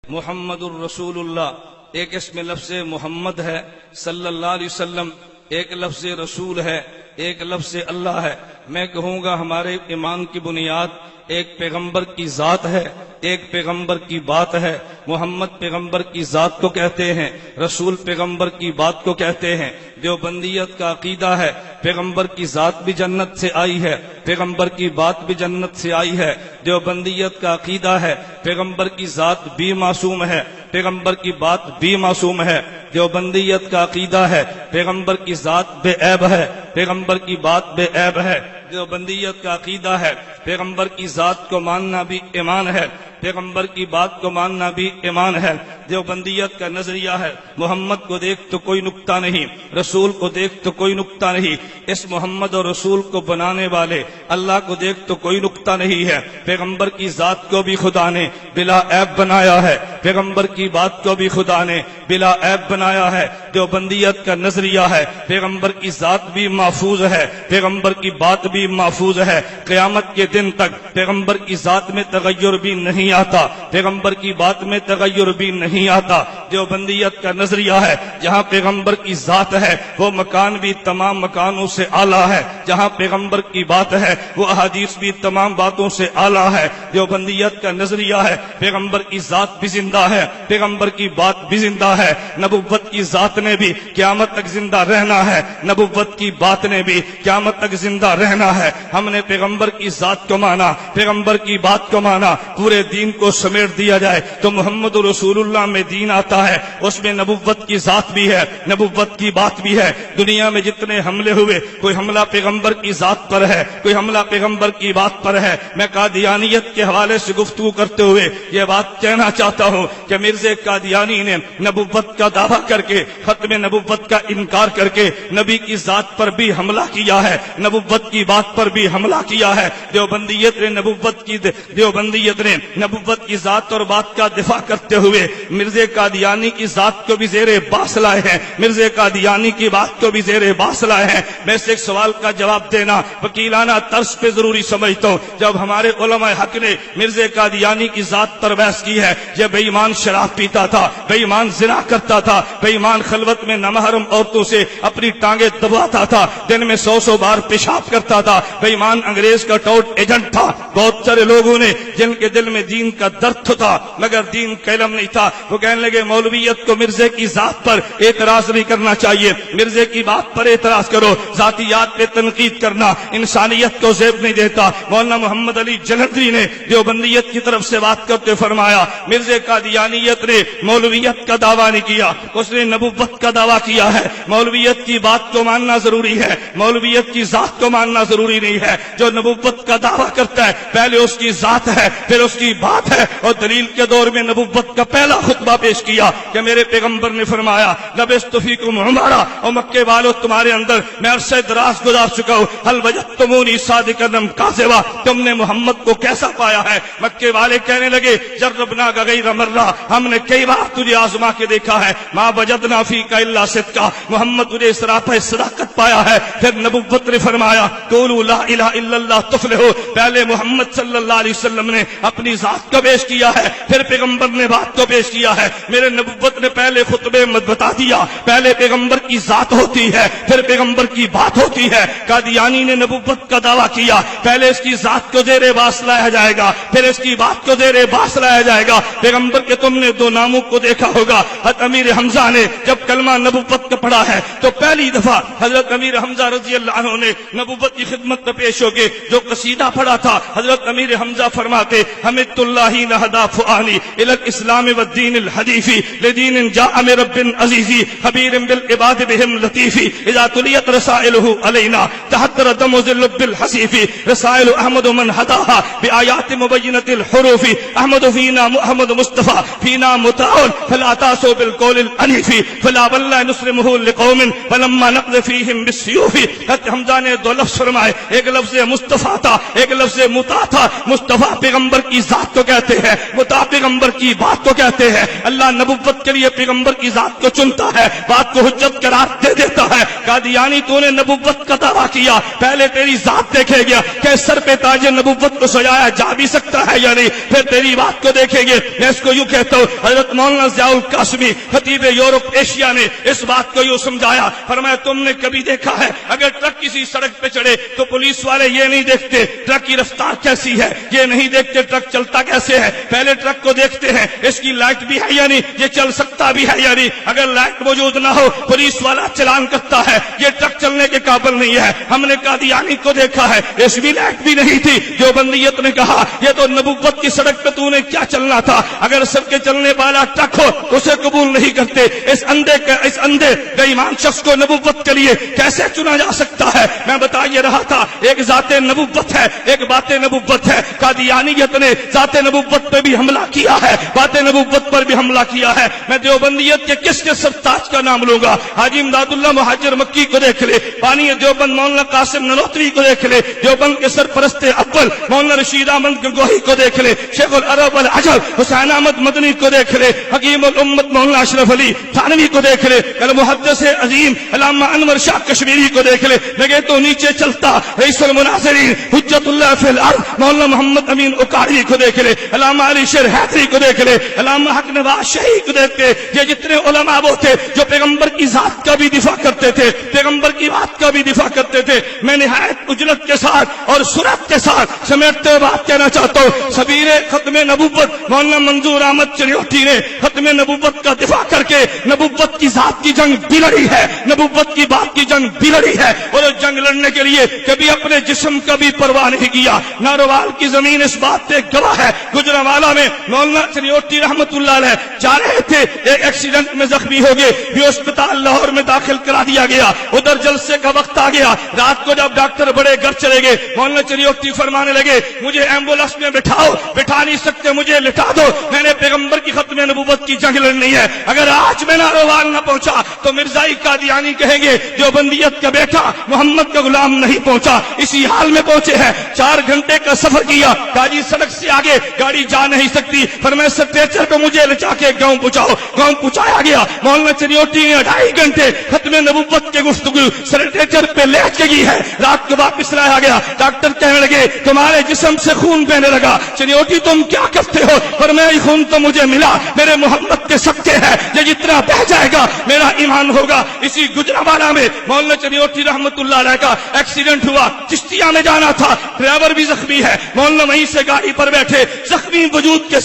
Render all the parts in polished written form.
محمد الرسول اللہ، ایک اس میں لفظ محمد ہے صلی اللہ علیہ وسلم، ایک لفظ رسول ہے، ایک لفظ اللہ ہے۔ میں کہوں گا ہمارے ایمان کی بنیاد ایک پیغمبر کی ذات ہے، ایک پیغمبر کی بات ہے۔ محمد پیغمبر کی ذات کو کہتے ہیں، رسول پیغمبر کی بات کو کہتے ہیں۔ دیوبندیت کا عقیدہ ہے پیغمبر کی ذات بھی جنت سے آئی ہے، پیغمبر کی بات بھی جنت سے آئی ہے۔ دیوبندیت کا عقیدہ ہے پیغمبر کی ذات بھی معصوم ہے، پیغمبر کی بات بھی معصوم ہے۔ دیوبندیت کا عقیدہ ہے پیغمبر کی ذات بے عیب ہے، پیغمبر کی بات بے عیب ہے۔ دیوبندیت کا عقیدہ ہے پیغمبر کی ذات کو ماننا بھی ایمان ہے، پیغمبر کی بات کو ماننا بھی ایمان ہے۔ دیوبندیت کا نظریہ ہے محمد کو دیکھ تو کوئی نقطہ نہیں، رسول کو دیکھ تو کوئی نقطہ نہیں، اس محمد اور رسول کو بنانے والے اللہ کو دیکھ تو کوئی نقطہ نہیں ہے۔ پیغمبر کی ذات کو بھی خدا نے بلا عیب بنایا ہے، پیغمبر کی بات کو بھی خدا نے بلا عیب بنایا ہے۔ دیوبندیت کا نظریہ ہے پیغمبر کی ذات بھی محفوظ ہے، پیغمبر کی بات بھی محفوظ ہے۔ قیامت کے دن تک پیغمبر کی ذات میں تغیر بھی نہیں آتا، پیغمبر کی بات میں تغیر بھی نہیں آتا۔ دیوبندیت کا نظریہ ہے جہاں پیغمبر کی ذات ہے وہ مکان بھی تمام مکانوں سے اعلیٰ ہے، جہاں پیغمبر کی بات ہے وہ احادیث بھی تمام باتوں سے اعلیٰ ہے۔ دیوبندیت کا نظریہ ہے پیغمبر کی ذات بھی زندہ ہے، پیغمبر کی بات بھی زندہ ہے۔ نبوت کی ذات نے بھی قیامت تک زندہ رہنا ہے، نبوت کی بات نے بھی قیامت تک زندہ رہنا ہے۔ ہم نے پیغمبر کی ذات کو مانا، پیغمبر کی بات کو مانا۔ پورے دین کو سمیٹ دیا جائے تو محمد رسول اللہ میں دین آتا ہے، اس میں نبوت کی ذات بھی ہے، نبوت کی بات بھی ہے۔ دنیا میں جتنے حملے ہوئے کوئی حملہ پیغمبر کی ذات پر ہے، کوئی حملہ پیغمبر کی بات پر ہے۔ میں قادیانیت کے حوالے سے گفتگو کرتے ہوئے یہ بات کہنا چاہتا ہوں کہ مرزا قادیانی نے نبوت کا دعویٰ کر کے، ختم نبوت کا انکار کر کے نبی کی ذات پر بھی حملہ کیا ہے، نبوت کی بات پر بھی حملہ کیا ہے۔ دیوبندیت نے نبوت کی ذات اور بات کا دفاع کرتے ہوئے مرزا قادیانی کی ذات کو بھی زیر باس لائے ہیں، مرزا قادیانی کی بات کو بھی زیر باس لائے ہیں۔ میں سے ایک سوال کا جواب دینا وکیلانہ طرز پہ ضروری سمجھتا ہوں۔ جب ہمارے علماء حق نے مرزا قادیانی کی ذات پر بحث کی ہے، یہ بے ایمان شراب پیتا تھا، بے ایمان زنا کرتا تھا، بے ایمان خلوت میں نامحرم عورتوں سے اپنی ٹانگیں دباتا تھا، دن میں 100 بار پیشاب کرتا تھا، بے ایمان انگریز کا ٹاؤٹ ایجنٹ تھا۔ بہت سارے لوگوں نے جن کے دل میں دین کا درد تھا مگر دین کا علم نہیں تھا، وہ کہنے لگے مولویت کو مرزا کی ذات پر اعتراض نہیں کرنا چاہیے، مرزا کی بات پر اعتراض کرو۔ ذاتیات پہ تنقید کرنا انسانیت کو زیب نہیں دیتا۔ مولانا محمد علی جلندری نے دیوبندیت کی طرف سے بات کرتے فرمایا مرزا قادیانیت نے مولویت کا دعویٰ نہیں کیا، اس نے نبوت کا دعویٰ کیا ہے۔ مولویت کی بات کو ماننا ضروری ہے، مولویت کی ذات کو ماننا ضروری نہیں ہے۔ جو نبوت کا دعویٰ کرتا ہے پہلے اس کی ذات ہے پھر اس کی بات ہے۔ اور دلیل کے دور میں نبوت کا پہلا خطبہ پیش کیا کہ میرے پیغمبر نے فرمایا لبثت فیکم عمرا، اور مکے والو تمہارے اندر میں عرصہ دراز گزار چکا ہوں، هل وجدتمونی صادقا ام کاذبا، تم نے محمد کو کیسا پایا ہے؟ مکے والے کہنے لگے جربناک غیر مرہ، ہم نے کئی بار تجھے آزما کے دیکھا ہے، ما وجدنا فیک الا صدقا، محمد تجھے سراپا صداقت پایا ہے۔ پھر نبوت نے فرمایا قولوا لا الہ الا اللہ تفلحوا، پہلے محمد صلی اللہ علیہ وسلم نے اپنی ذات کو پیش کیا ہے، پھر پیغمبر نے بات کو پیش کیا ہے۔ میرے نبوت نے پہلے خطبے میں بتا دیا پہلے پیغمبر کی ذات ہوتی ہے پھر پیغمبر کی بات ہوتی ہے۔ قادیانی نے نبوت کا دعویٰ کیا پہلے اس کی ذات کو زیر باس لایا جائے گا پھر اس کی بات کو زیر باس لایا جائے گا۔ پیغمبر کے تم نے دو ناموں کو دیکھا ہوگا، حضرت امیر حمزہ نے جب کلمہ نبوت کا پڑھا ہے تو پہلی دفعہ حضرت امیر حمزہ رضی اللہ عنہ نے نبوت کی خدمت میں پیش ہو کے جو قصیدہ پڑھا تھا، حضرت امیر حمزہ فرماتے حمدت اللہ نہدا فؤادی الی الاسلام والدین الحنیف لدین جاء من رب عزیز خبیر بالعباد بهم لطیف اذا تلیت رسائلہ علینا تحتر دم ذلب الحسیف رسائل احمد من ہداها بآیات مبینۃ الحروف احمد فینا محمد مصطفی فینا مطاع فلا تاسوا بالقول العنیف فلا واللہ نسلمہ لقوم فلما نقض فیہم بالسیوف۔ حضرت حمزہ نے دو لفظ فرمائے، ایک لفظ مصطفیٰ تھا ایک لفظ مطاع تھا۔ مصطفیٰ پیغمبر کی ذات کو کہتے ہیں، مطاع پیغمبر کی بات کو کہتے ہیں. اللہ نبوت کے لیے پیغمبر کی ذات کو چنتا ہے, بات کو حجت قرار دے دیتا ہے. قادیانی تو نے نبوت کا دعویٰ کیا, پہلے تیری ذات دیکھے گیا کہ سر پہ تاج نبوت کو سجایا جا بھی سکتا ہے یا نہیں, پھر تیری بات کو دیکھیں گے. میں اس کو یوں کہتا ہوں, حضرت مولانا ضیاء القاسمی خطیب یورپ ایشیا نے اس بات کو یوں سمجھایا, فرمایا تم نے کبھی دیکھا ہے اگر ٹرک کسی سڑک پہ چڑھے تو پولیس والے یہ نہیں دیکھتے ٹرک کی رفتار کیسی ہے, یہ نہیں دیکھتے ٹرک چلتا کیسے ہے, پہلے ٹرک کو دیکھتے ہیں اس کی لائٹ بھی ہے یا نہیں, یہ چل سکتا بھی ہے یا نہیں. اگر لائٹ موجود نہ ہو پولیس والا چلان کرتا ہے, یہ ٹرک چلنے کے قابل نہیں ہے. ہم نے قادیانی کو دیکھا ہے, اس بھی لائٹ بھی نہیں تھی. جو بندیت نے کہا یہ تو نبوت کی سڑک پہ تو نے کیا چلنا تھا, اگر سب کے چلنے والا ٹرک ہو اسے قبول نہیں کرتے. اس اندھے بے ایمان شخص کو نبوت کے لیے کیسے چنا جا سکتا ہے؟ میں بتا یہ رہا تھا, ایک ذات نبوت ہے, ایک بات نبوت ہے. قادیانیت نے ذات نبوت پہ بھی حملہ کیا ہے, بات نبوت پر بھی حملہ کیا ہے. میں دیوبندیت کے کس کے سرتاج کا نام لوں گا؟ حاجی امداد اللہ مہاجر مکی کو دیکھ لے, بانی دیوبند مولانا قاسم ننوتوی کو دیکھ لے, دیوبند کے سرپرست اول مولانا رشید احمد گنگوہی کو دیکھ لے, شیخ العرب العجب حسین احمد مدنی کو دیکھ لے, حکیم الامت مولانا اشرف علی تھانوی کو دیکھ لے, المحدث عظیم علامہ انور شاہ کشمیری کو دیکھ لے. لگے تو نیچے چلتا رئیس المناظرین حجت اللہ فی الارض مولانا محمد امین اکاڑی کو دیکھ لے, علامہ علی شیر حیدری کو دیکھ لے, علامہ حق نواز شہی کو دیکھ لے. یہ جتنے علماء وہ تھے جو پیغمبر کی ذات کا بھی دفاع کرتے تھے, پیغمبر کی بات کا بھی دفاع کرتے تھے. میں نہایت اجلت کے ساتھ اور سرعت کے ساتھ سمیٹتے ہوئے بات کہنا چاہتا ہوں, سبیر ختم نبوت مولانا منظور احمد چریوٹی نے ختم نبوت کا دفاع کر کے نبوت کی ذات کی جنگ بھی لڑی ہے, نبوت کی بات کی جنگ بھی لڑی ہے, اور جنگ لڑنے کے لیے کبھی اپنے جسم کا بھی پرواہ نہیں کیا. ناروال کی زمین اس بات پہ گواہ ہے. گجرانوالہ میں مولانا چریوٹی رحمت اللہ علیہ جا رہے تھے, ایک ایکسیڈنٹ میں زخمی ہو گئے, بھی اسپتال لاہور میں داخل کرا دیا گیا. ادھر جلسے کا وقت آ گیا, رات کو جب ڈاکٹر بڑے گھر چلے گئے, مولانا چریوٹی فرمانے لگے مجھے ایمبولینس میں بٹھاؤ, بٹھا نہیں سکتے مجھے لٹا دو, میں نے پیغمبر کی ختم نبوت کی جنگ لڑنی ہے. اگر آج میں ناروال نہ پہنچا تو مرزائی قادیانی کہیں گے جو بندیت کا بیٹا محمد کا غلام نہیں پہنچا. اسی حال میں پہنچے ہیں, 4 گھنٹے کا سفر کیا, قاضی سڑک سے آگے گاڑی جا نہیں سکتی, فرمایا سٹریچر پہ مجھے لچا کے گاؤں پہنچاؤ. گاؤں پہنچایا گیا. مولانا چریوٹی نے 2.5 گھنٹے ختم نبوت کے گفتگو سٹریچر پہ لیٹ کے کی ہے. رات کو واپس لایا گیا, ڈاکٹر کہنے لگے تمہارے جسم سے خون بہنے لگا. چریوٹی تم کیا کرتے ہو؟ فرمایا یہ خون تو مجھے ملا, میرے محمد کے صدقے ہے, یہ جتنا بہ جائے گا میرا ایمان ہوگا. اسی گجرانوالہ میں مولانا چریوٹی رحمت اللہ علیہ کا ایکسیڈنٹ ہوا, چشتیہ میں جانا تھا, ڈرائیور بھی زخمی ہے, مولانا وہیں سے گاڑی پر بیٹھے زخمی وجود کے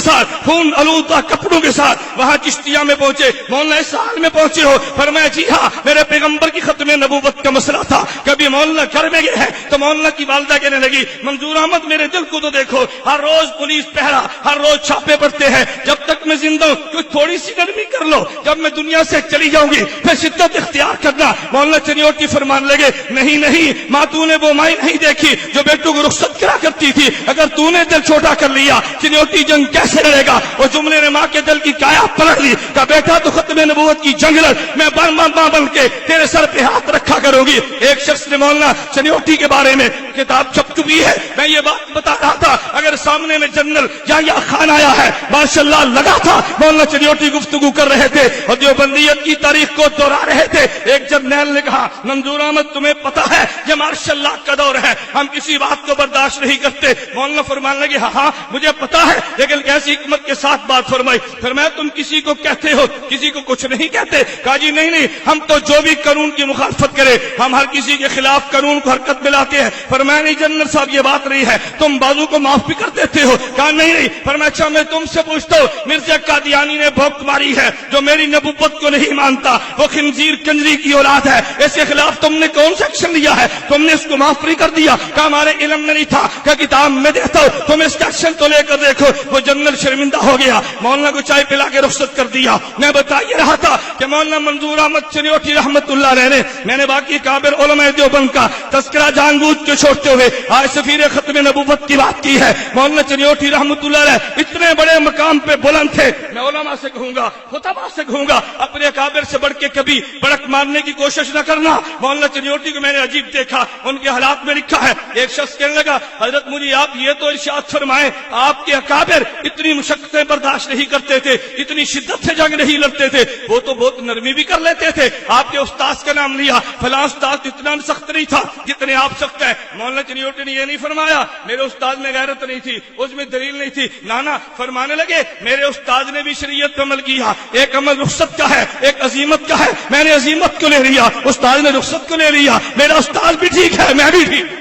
ساتھ خون آلودہ کپڑوں کے ساتھ وہاں چشتیہ میں پہنچے. مولانا اس حال میں پہنچے ہو؟ فرمایا جی ہاں, میرے پیغمبر کی ختم نبوت کا مسئلہ تھا. کبھی مولانا گھر میں گئے ہیں تو مولانا کی والدہ کہنے لگی منظور احمد میرے دل کو تو دیکھو, ہر روز پولیس پہرا, ہر روز چھاپے پڑتے ہیں, جب تک میں زندہ ہوں کوئی تھوڑی سی نرمی کر لو, جب میں دنیا سے چلی جاؤں گی پھر شدت اختیار کرنا. مولانا چریوٹی فرمان لگے نہیں ماں تو نے وہ مائی نہیں دیکھی جو بیٹوں کو رخصت کرا کرتی تھی, اگر تو نے دل چھوٹا کر لیا چریوٹی جنگ کیسے لڑے گا؟ اور جملے نے ماں کے دل کی کایا پلٹ لی, کا بیٹا تو ختم نبوت کی جنگ لڑ, میں ماں بن کے تیرے سر پہ ہاتھ رکھا کروں گی. ایک شخص نے مولانا چریوٹی کے بارے میں کتاب چھپ چکی ہے, میں یہ بات بتا رہا تھا, اگر سامنے میں جنرل یا خان آیا ہے ماشاءاللہ لگا تھا مولانا چریوٹی گفتگو کر رہے تھے اور دیوبندیت کی تاریخ کو دوہرا رہے تھے. ایک جرنیل نے کہا منظور احمد تمہیں پتا ہے یہ مارشل لا کا دور ہے, ہم کسی بات کو برداشت نہیں کرتے. مولانا فرمانے لگے ہاں مجھے پتا ہے, لیکن کیسی حکمت کے ساتھ بات فرمائی. فرمایا تم کسی کو کہتے ہو کسی کو کچھ نہیں کہتے؟ کہا جی نہیں ہم تو جو بھی قانون کی مخالفت کرے ہم ہر کسی کے خلاف قانون کو حرکت میں لاتے ہیں. فرمایا نہیں جنرل صاحب یہ بات نہیں ہے, تم بازو کو معاف بھی کر دیتے ہو. کہا نہیں. فرمایا اچھا میں تم سے پوچھتا ہوں, مرزا قادیانی نے بھوک ماری ہے جو میری نبوت کو نہیں مانتا, وہ خنزیر کنجری کی اولاد ہے, اس کے خلاف تم نے کون سا ایکشن لیا ہے؟ تم نے اس کو معاف نہیں کر دیا. کہا ہمارے علم میں نہیں تھا, کہ کتاب میں دیتا ہوں, تم اس کا ایکشن تو لے کر دیکھو. وہ جنرل شرمندہ ہو گیا, مولانا کو چائے پلا کے رخصت کر دیا. میں بتا یہ رہا تھا کہ مولانا منظور احمد چریوٹی رحمت اللہ علیہ نے, میں نے باقی کابر علماء دیوبند کا تذکرہ جان بوجھ کے چھوڑتے ہوئے آج سفیر ختم نبوت کی بات کی ہے. مولانا چریوٹی رحمت اللہ علیہ اتنے بڑے مقام پہ بلند تھے, میں علماء سے کہوں گا، خطباء سے کہوں گا، اپنے اکابر سے بڑھ کے کبھی بڑک مارنے کی کوشش نہ کرنا۔ مولانا چنیوٹی کو میں نے عجیب دیکھا، ان کے حالات میں لکھا ہے، ایک شخص کہنے لگا حضرت مجھے آپ یہ تو ارشاد فرمائیں آپ کے اکابر اتنی مشقتیں برداشت نہیں کرتے تھے، اتنی شدت سے جنگ نہیں لڑتے تھے، وہ تو بہت نرمی بھی کر لیتے تھے، آپ کے استاذ کا نام لیا، فلاں استاد اتنا سخت نہیں تھا جتنے آپ سخت ہیں۔ مولانا چنیوٹی نے یہ نہیں فرمایا میرے استاد میں غیرت نہیں تھی، اس میں دلیل نہیں تھی، نانا فرمانے لگے میرے استاد نے بھی شریعت پر عمل کیا، ایک عمل رخصت کا ہے ایک عزیمت کا ہے، میں نے عزیمت کو لے لیا، استاد نے رخصت کو لے لیا، میرا استاد بھی ٹھیک ہے میں بھی ٹھیک۔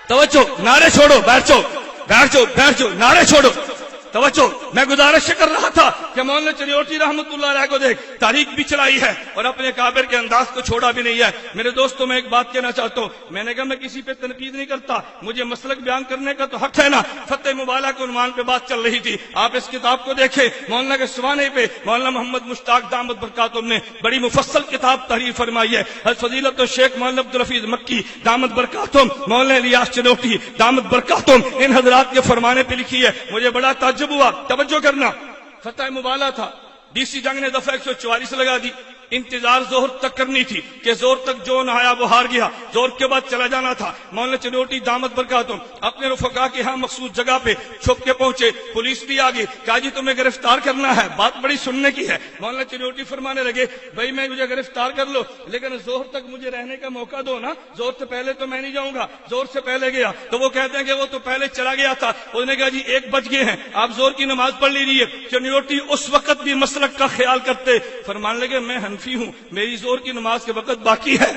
توجہ، نعرے چھوڑو، بیٹھ جاؤ بیٹھ جاؤ بیٹھ جاؤ، نعرے چھوڑو، توجہ۔ میں گزارش کر رہا تھا کہ مولانا چنیوٹی رحمت اللہ علیہ کو دیکھ تاریخ بھی چلائی ہے اور اپنے کابر کے انداز کو چھوڑا بھی نہیں ہے۔ میرے دوستوں میں ایک بات کہنا چاہتا ہوں، میں نے کہا میں کسی پہ تنقید نہیں کرتا، مجھے مسلک بیان کرنے کا تو حق ہے نا۔ فتح مبالہ کے عنوان پہ بات چل رہی تھی، آپ اس کتاب کو دیکھیں، مولانا کے سوانے پہ مولانا محمد مشتاق دامت برکاتہم نے بڑی مفصل کتاب تحریر فرمائی ہے۔ حضرت فضیلت الشیخ مولانا عبدالحفیظ مکی دامت برکاتہم، مولانا الیاس چنوٹی دامت برکاتہم، ان حضرات کے فرمانے پہ لکھی ہے۔ مجھے بڑا تعجب ہوا، توجہ کرنا، فتح مبالہ تھا، ڈی سی جنگ نے دفعہ 144 لگا دی، انتظار زہر تک کرنی تھی کہ زہر تک جو نہ آیا وہ ہار گیا، زہر کے بعد چلا جانا تھا۔ مولانا چنوٹی دامت برکاتہم اپنے رفقا کے ہاں مخصوص جگہ پہ چھپ کے پہنچے، پولیس بھی آ گئی، کہا جی تمہیں گرفتار کرنا ہے، بات بڑی سننے کی ہے۔ مولانا چنوٹی فرمانے لگے بھائی میں مجھے گرفتار کر لو لیکن زہر تک مجھے رہنے کا موقع دو نا، زہر سے پہلے تو میں نہیں جاؤں گا، زہر سے پہلے گیا تو وہ کہتے ہیں کہ وہ تو پہلے چلا گیا تھا۔ انہوں نے کہا جی 1 بج گئے ہیں، آپ زہر کی نماز پڑھ لیجیے۔ چنوٹی اس وقت بھی مسلک کا خیال کرتے، فرمانے لگے میں حنفی ہوں، میری زہر کی نماز کے وقت باقی ہے،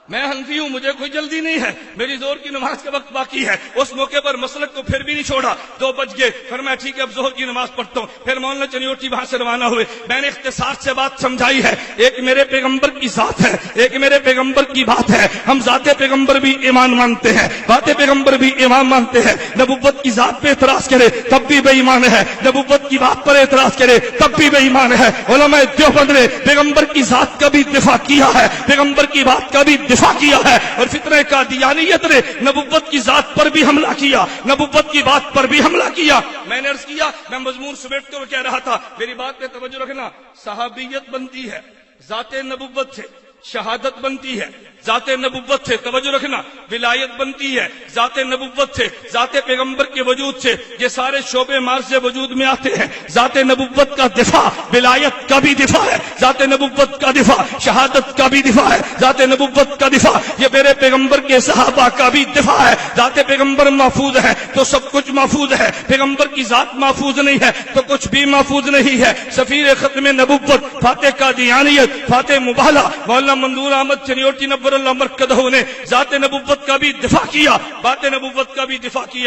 میں حنفی ہوں، مجھے کوئی جلدی نہیں ہے، میری زہر کی نماز کا وقت باقی ہے۔ اس موقع پر مسلک کو پھر بھی نہیں چھوڑا، 2 بج گئے، فرمایا ٹھیک ہے اب زہر کی نماز پڑھتا ہوں۔ پھر مولانا چنیوٹی وہاں سے روانہ ہوئے، میں نے اختصار سے بات سمجھائی ہے، ایک میرے پیغمبر کی ذات ہے، ایک میرے پیغمبر کی بات ہے، ہم ذات پیغمبر بھی ایمان مانتے ہیں، بات پیغمبر بھی ایمان مانتے ہیں، نبوت کی ذات پہ اعتراض کرے تب بھی بے ایمان ہے، نبوت کی بات پر اعتراض کرے تب بھی بے ایمان ہے۔ علماء دیوبند نے پیغمبر کی ذات کا بھی دفاع کیا ہے، پیغمبر کی بات کا بھی دفاع کیا ہے، اور فتنہ قادیانیت نے نبوت کی ذات پر بھی حملہ کیا، نبوت کی بات پر بھی حملہ کیا۔ میں نے عرض کیا، میں مضمون سمیٹتے ہوئے کہہ رہا تھا، میری بات پہ توجہ رکھنا، صحابیت بنتی ہے ذات نبوت سے، شہادت بنتی ہے ذات نبوت سے، توجہ رکھنا، ولایت بنتی ہے ذات نبوت سے، ذات پیغمبر کے وجود سے، یہ سارے شعبے مارز وجود میں آتے ہیں۔ ذات نبوت کا دفاع ولایت کا بھی دفاع ہے، ذات نبوت کا دفاع شہادت کا بھی دفاع ہے، ذات نبوت کا دفاع یہ میرے پیغمبر کے صحابہ کا بھی دفاع ہے۔ ذات پیغمبر محفوظ ہے تو سب کچھ محفوظ ہے، پیغمبر کی ذات محفوظ نہیں ہے تو کچھ بھی محفوظ نہیں ہے۔ سفیر ختم نبوت فاتح قادیانیت فاتح مبالہ مولانا منظور احمد چنیوٹی نبر اللہ مرکزہ نے ذات نبوت کا بھی دفاع کیا، بات نبوت کا بھی دفاع کیا۔